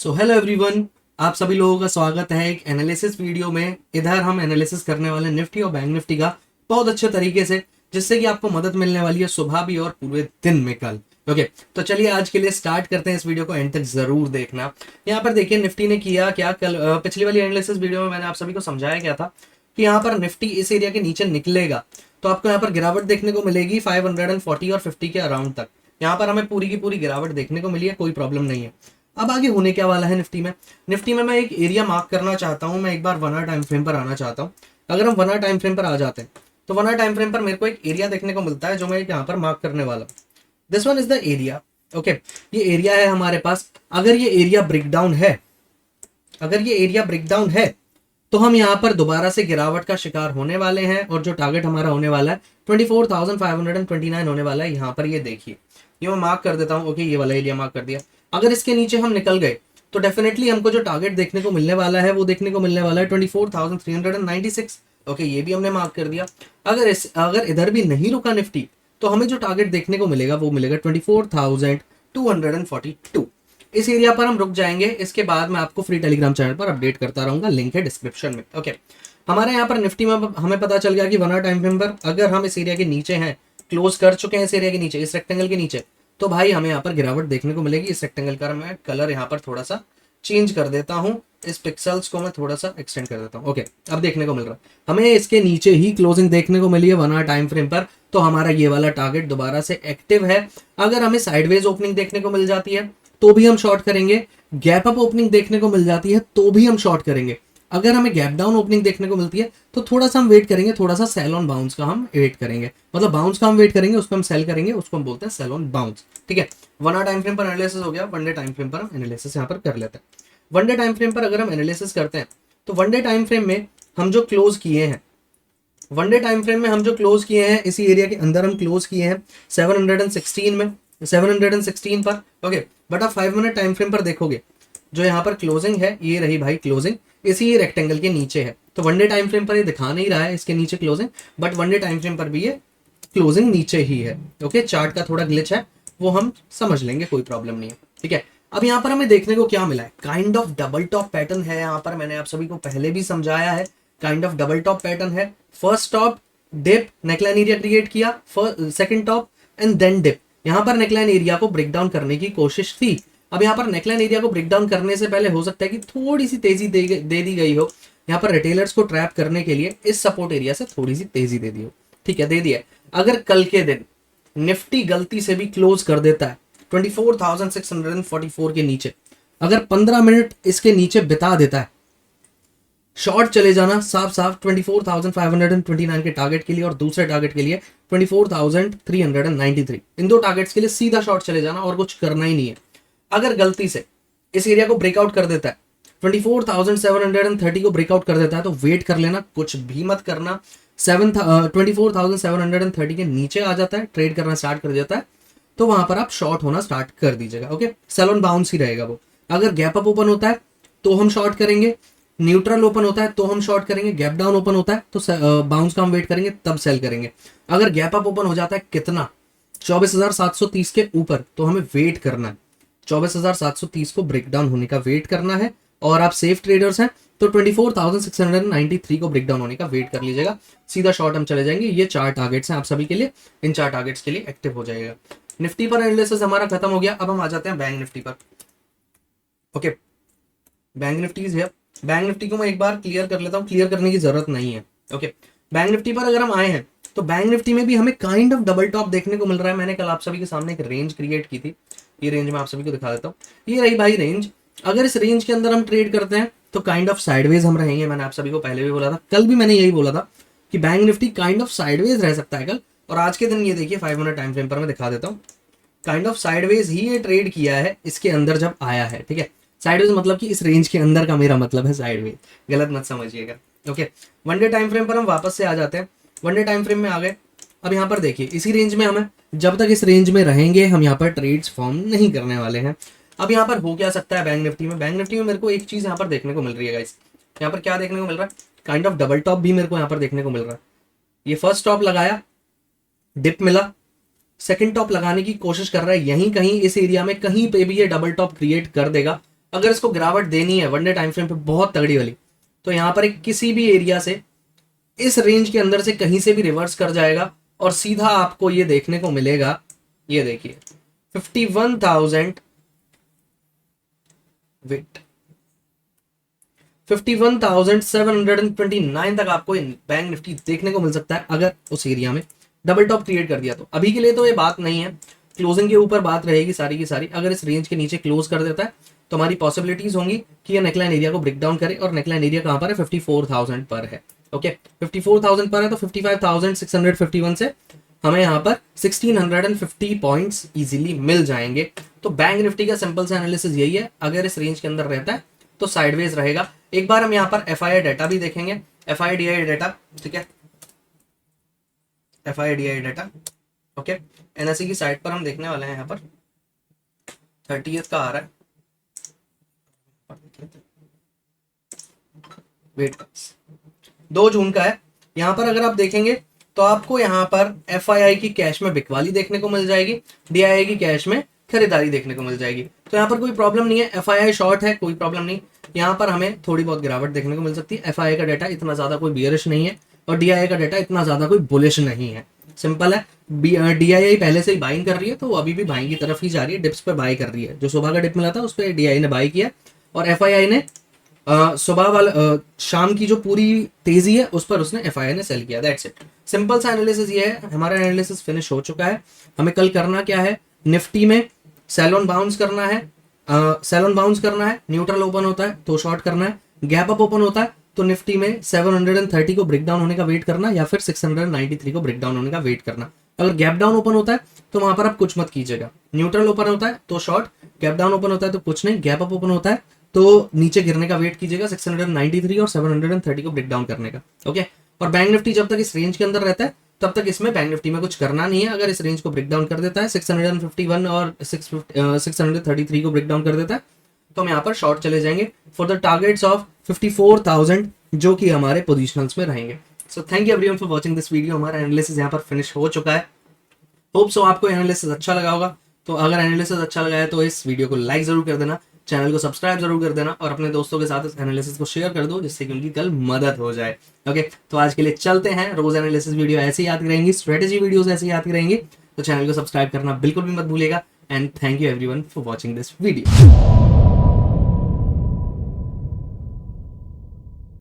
So hello everyone, आप सभी लोगों का स्वागत है एक एनालिसिस वीडियो में। इधर हम एनालिसिस करने वाले निफ्टी और बैंक निफ्टी का बहुत अच्छे तरीके से, जिससे कि आपको मदद मिलने वाली है सुबह भी और पूरे दिन में कल। ओके, तो चलिए आज के लिए स्टार्ट करते हैं। इस वीडियो को एंड तक जरूर देखना। यहाँ पर देखिए निफ्टी ने किया क्या। कल पिछली वाली एनालिसिस वीडियो में मैंने आप सभी को समझाया गया था कि यहाँ पर निफ्टी इस एरिया के नीचे निकलेगा तो आपको यहाँ पर गिरावट देखने को मिलेगी 540 और 50 के अराउंड तक। यहाँ पर हमें पूरी की पूरी गिरावट देखने को मिली है, कोई प्रॉब्लम नहीं है। अब आगे होने क्या वाला है निफ्टी में मैं एक एरिया मार्क करना चाहता हूं। मैं एक बार 1 आवर टाइम फ्रेम पर आना चाहता हूं। अगर हम 1 आवर टाइम फ्रेम पर आ जाते हैं तो 1 आवर टाइम फ्रेम पर मेरे को एक एरिया देखने को मिलता है जो मैं यहाँ पर मार्क करने वाला हूं। This one is the area. Okay, ये एरिया है हमारे पास। अगर ये एरिया ब्रेकडाउन है तो हम यहाँ पर दोबारा से गिरावट का शिकार होने वाले हैं और जो टारगेट हमारा होने वाला है 24,529 होने वाला है। यहाँ पर ये देखिए, ये मैं मार्क कर देता हूँ। ओके, ये वाला एरिया मार्क कर दिया। अगर इसके नीचे हम निकल गए तो डेफिनेटली हमको जो टारगेट देखने को मिलने वाला है वो देखने को मिलने वाला है 24,396। ओके, ये भी हमने मार्क कर दिया। अगर इधर भी नहीं रुका निफ्टी तो हमें जो टारगेट देखने को मिलेगा वो मिलेगा 24,242। इस एरिया पर हम रुक जाएंगे। इसके बाद मैं आपको फ्री टेलीग्राम चैनल पर अपडेट करता रहूंगा, लिंक है डिस्क्रिप्शन में। ओके, हमारे यहाँ पर निफ्टी में हमें पता चल गया कि 1 आवर टाइम फ्रेम पर अगर हम इस एरिया के नीचे हैं, क्लोज कर चुके हैं इस एरिया के नीचे, इस रेक्टेंगल के नीचे, तो भाई हमें यहाँ पर गिरावट देखने को मिलेगी। इस रेक्टेंगल का मैं कलर यहाँ पर थोड़ा सा चेंज कर देता हूँ, इस पिक्सल्स को मैं थोड़ा सा एक्सटेंड कर देता हूँ। ओके, अब देखने को मिल रहा है हमें इसके नीचे ही क्लोजिंग देखने को मिली है 1 आवर टाइम फ्रेम पर। तो हमारा ये वाला टारगेट दोबारा से एक्टिव है। अगर हमें साइडवेज ओपनिंग देखने को मिल जाती है तो भी हम शॉर्ट करेंगे, गैप अप ओपनिंग देखने को मिल जाती है तो भी हम शॉर्ट करेंगे। अगर हमें गैप डाउन ओपनिंग देखने को मिलती है तो थोड़ा सा हम वेट करेंगे, थोड़ा सा सेल ऑन बाउंस का हम वेट करेंगे, मतलब बाउंस का हम वेट करेंगे, उसको हम सेल करेंगे, उसको हम बोलते हैं सेल ऑन बाउंस। ठीक है, 1 आवर टाइम फ्रेम पर एनालिसिस हो गया। 1 डे टाइम फ्रेम पर हम एनालिसिस यहाँ पर कर लेते हैं। 1 डे टाइम फ्रेम पर अगर हम एनालिसिस करते हैं तो 1 डे टाइम फ्रेम में हम जो क्लोज किए हैं, 1 डे टाइम फ्रेम में हम जो क्लोज किए हैं, इसी एरिया के अंदर हम क्लोज किए हैं 716 में, 716 पर। ओके, बट आप 5 मिनट टाइम फ्रेम पर देखोगे जो यहाँ पर क्लोजिंग है, ये रही भाई क्लोजिंग, इसी रेक्टेंगल के नीचे है। तो 1 डे टाइम फ्रेम पर ये दिखा नहीं रहा है इसके नीचे closing, but 1 day time frame पर भी ये क्लोजिंग नीचे ही है। ओके, चार्ट का थोड़ा ग्लिच है, वो हम समझ लेंगे, कोई प्रॉब्लम नहीं है। ठीक है, अब यहाँ पर हमें देखने को क्या मिला है, kind of double top pattern है। यहाँ पर मैंने आप सभी को पहले भी समझाया है, kind of double top pattern है। First top, dip, neckline area create किया, second top and then dip. यहाँ पर नेकलाइन एरिया को ब्रेक डाउन करने की कोशिश थी। अब यहाँ पर नेकलाइन एरिया को ब्रेक डाउन करने से पहले हो सकता है कि थोड़ी सी तेजी दे दी गई हो, यहाँ पर रिटेलर्स को ट्रैप करने के लिए इस सपोर्ट एरिया से थोड़ी सी तेजी दे दी हो। ठीक है, दे दिया। अगर कल के दिन निफ्टी गलती से भी क्लोज कर देता है 24,644 के नीचे, अगर 15 मिनट इसके नीचे बिता देता है, शॉर्ट चले जाना साफ साफ 24,529 के टारगेट के लिए और दूसरे टारगेट के लिए 24,393। इन दो टारगेट्स के लिए सीधा शॉर्ट चले जाना और कुछ करना ही नहीं है। अगर गलती से इस एरिया को ब्रेकआउट कर देता है, 24,730 को ब्रेकआउट कर देता है, तो वेट कर लेना, कुछ भी मत करना। 24,730 के नीचे आ जाता है, ट्रेड करना स्टार्ट कर देता है, तो वहां पर आप शॉर्ट होना स्टार्ट कर दीजिएगा। ओके, सेल ऑन बाउंस ही रहेगा वो। अगर गैप अप ओपन होता है तो हम शॉर्ट करेंगे, न्यूट्रल ओपन होता है तो हम शॉर्ट करेंगे, गैप डाउन ओपन होता है तो बाउंस का हम वेट करेंगे, तब सेल करेंगे। अगर गैप अप ओपन हो जाता है कितना, 24,730 के ऊपर, तो हमें वेट करना है, 24,730 को ब्रेक डाउन होने का वेट करना है। और आप सेफ ट्रेडर्स हैं तो 24,693 को ब्रेक डाउन होने का वेट कर लीजिएगा, सीधा शॉर्ट हम चले जाएंगे। ये 4 टारगेट्स हैं आप सभी के लिए, इन 4 टारगेट्स के लिए एक्टिव हो जाएगा। निफ्टी पर एनालिसिस हमारा खत्म हो गया। अब हम आ जाते हैं बैंक निफ्टी पर। ओके, बैंक निफ्टी है। बैंक निफ्टी को मैं एक बार क्लियर कर लेता हूँ, क्लियर करने की जरूरत नहीं है। ओके, बैंक निफ्टी पर अगर हम आए हैं तो बैंक निफ्टी में भी हमें काइंड ऑफ डबल टॉप देखने को मिल रहा है। मैंने कल आप सभी के सामने एक रेंज क्रिएट की थी, ये रेंज मैं आप सभी को दिखा देता हूँ। ये रही भाई रेंज। अगर इस रेंज के अंदर हम ट्रेड करते हैं तो काइंड ऑफ साइडवेज हम रहेंगे। मैंने आप सभी को पहले भी बोला था, कल भी मैंने यही बोला था कि bank Nifty kind of sideways रह सकता है कल। और आज के दिन ये देखिए 5 मिनट टाइम फ्रेम पर मैं दिखा देता हूँ, काइंड ऑफ साइडवेज ही ये ट्रेड किया है इसके अंदर जब आया है। ठीक है, साइडवेज मतलब कि इस रेंज के अंदर का मेरा मतलब है साइडवेज, गलत मत समझिएगा। ओके, 1 डे टाइम फ्रेम पर हम वापस से आ जाते हैं। 1 डे टाइम फ्रेम में आ गए। अब यहाँ पर देखिए इसी रेंज में हमें, जब तक इस रेंज में रहेंगे हम यहाँ पर ट्रेड्स फॉर्म नहीं करने वाले हैं। अब यहाँ पर हो क्या सकता है बैंक निफ्टी में, बैंक निफ्टी में मेरे को एक चीज यहाँ पर देखने को मिल रही है गाइस। यहाँ पर क्या देखने को मिल रहा है, काइंड ऑफ डबल टॉप भी मेरे को यहाँ पर देखने को मिल रहा है। ये फर्स्ट टॉप लगाया, डिप मिला, सेकंड टॉप लगाने की कोशिश कर रहा है, यहीं कहीं इस एरिया में कहीं पे भी ये डबल टॉप क्रिएट कर देगा। अगर इसको गिरावट देनी है वनडे टाइम फ्रेम पे बहुत तगड़ी वाली, तो यहाँ पर एक किसी भी एरिया से इस रेंज के अंदर से कहीं से भी रिवर्स कर जाएगा और सीधा आपको ये देखने को मिलेगा, ये देखिए 51,000 वेट 51,729 तक आपको बैंक निफ्टी देखने को मिल सकता है अगर उस एरिया में डबल टॉप क्रिएट कर दिया तो। अभी के लिए तो ये बात नहीं है, क्लोजिंग के ऊपर बात रहेगी सारी की सारी। अगर इस रेंज के नीचे क्लोज कर देता है तो हमारी पॉसिबिलिटीज होंगी कि ये नेकलाइन एरिया को ब्रेक डाउन करे, और नेकलाइन एरिया कहां पर है 54,000 पर है। ओके 54,000 पर है तो 55,651 से हमें यहाँ पर 1650 पॉइंट्स इजीली मिल जाएंगे। तो बैंक निफ्टी का सिंपल सा एनालिसिस यही है, अगर इस रेंज के अंदर रहता है तो साइडवेज रहेगा। एक बार हम यहाँ पर एफआईआई डाटा भी देखेंगे, एफआईडीआई डाटा, ठीक है, एफआईडीआई डाटा। ओके एनएसई की साइट पर हम देखने वाले हैं, यहाँ पर 30th का आ रहा है, वेट 2 जून का है। यहाँ पर अगर आप देखेंगे तो आपको यहाँ पर एफआईआई की कैश में बिकवाली देखने को मिल जाएगी, डीआईआई की कैश में खरीदारी देखने को मिल जाएगी। तो यहाँ पर कोई प्रॉब्लम नहीं है, एफआईआई शॉर्ट है कोई प्रॉब्लम नहीं, यहाँ पर हमें थोड़ी बहुत गिरावट देखने को मिल सकती है। एफआईआई का डाटा इतना ज्यादा कोई बियरिश नहीं है और डीआईआई का डाटा इतना ज्यादा कोई बुलिश नहीं है, सिंपल है। डीआईआई पहले से ही बाइंग कर रही है तो वो अभी भी बाइंग की तरफ ही जा रही है, डिप्स पे बाई कर रही है। जो सुबह का डिप मिला था उस पर डीआईआई ने बाई किया और एफआईआई ने सुबह वाला शाम की जो पूरी तेजी है उस पर उसने एफआईआई ने सेल किया। दैट्स इट, सिंपल सा एनालिसिस ये है। हमारा एनालिसिस फिनिश हो चुका है। हमें कल करना क्या है, निफ्टी में सेल ऑन बाउंस करना है, सेल ऑन बाउंस करना है, न्यूट्रल ओपन होता है तो शॉर्ट करना है, गैप अप ओपन होता है तो निफ्टी में 730 को ब्रेक डाउन होने का वेट करना या फिर 693 को ब्रेक डाउन होने का वेट करना। अगर गैप डाउन ओपन होता है तो वहां पर आप कुछ मत कीजिएगा, न्यूट्रल ओपन होता है तो शॉर्ट, गैप डाउन ओपन होता है तो कुछ नहीं, गैप अप ओपन होता है तो नीचे गिरने का वेट कीजिएगा 693 और 730 को ब्रेक डाउन करने का। ओके और बैंक निफ्टी जब तक इस रेंज के अंदर रहता है तब तक इसमें बैंक निफ्टी में कुछ करना नहीं है। अगर इस रेंज को ब्रेक डाउन कर देता है 651 और 633 को ब्रेक डाउन कर देता है तो हम यहाँ पर शॉर्ट चले जाएंगे फॉर द टारगेट्स ऑफ 54,000 जो कि हमारे पोजिशंस में रहेंगे। So thank you everyone for watching this video. हमारा एनालिसिस यहाँ पर फिनिश हो चुका है। होप सो आपको एनालिसिस अच्छा लगा होगा। तो अगर एनालिसिस अच्छा लगा है तो इस वीडियो को लाइक जरूर कर देना, चैनल को सब्सक्राइब जरूर कर देना और अपने दोस्तों के साथ इस एनालिसिस को शेयर कर दो जिससे कि उनकी कल मदद हो जाए। ओके तो आज के लिए चलते हैं। रोज एनालिसिस वीडियो ऐसे ही आती रहेंगी, स्ट्रेटेजी वीडियोस ऐसे ही आती रहेंगी, तो चैनल को सब्सक्राइब करना बिल्कुल भी मत भूलिएगा। And thank you everyone for watching this video.